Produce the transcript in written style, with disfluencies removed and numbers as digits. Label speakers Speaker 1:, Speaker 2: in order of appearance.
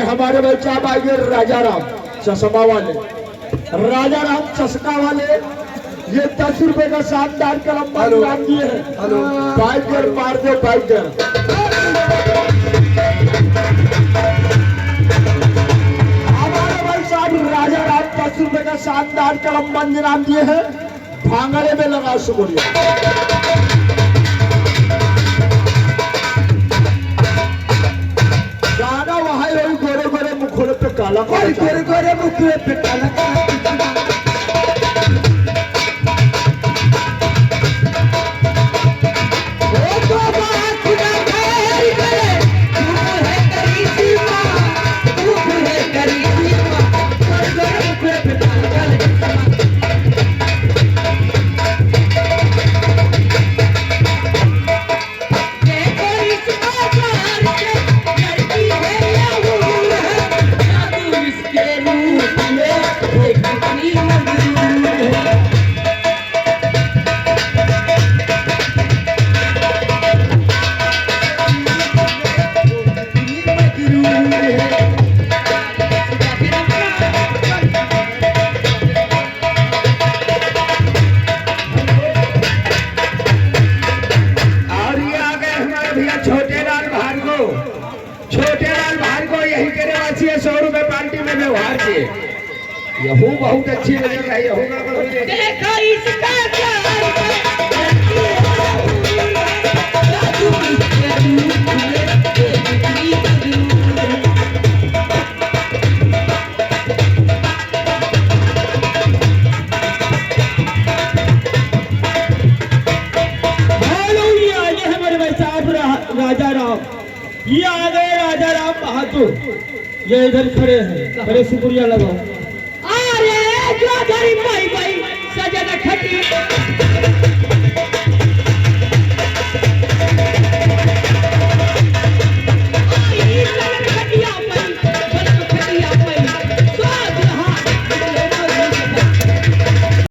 Speaker 1: हमारे भाई साहब आएंगे राजा राम चश्मा वाले, राजा राम चश्मा वाले। ये 10 रुपए का शानदार कलम नाम दिए हैं। बाइकर मार दो बाइकर। हमारे भाई साहब राजा राम 10 रुपए का शानदार कलम बंद नाम दिए हैं। भांगड़े में लगा शुक्रिया। गाना वहां गोरे गोरे मुखोड़े पे काला, गोरे गोरे मुखोड़े पे काला। यहू बहुत अच्छी नजर आई। देखो इसका हमारे भाई साहब राजा राम, ये आ गए राजा राम बहादुर। ये इधर खड़े हैं, बड़े शुक्रिया लगाओ। अरे जो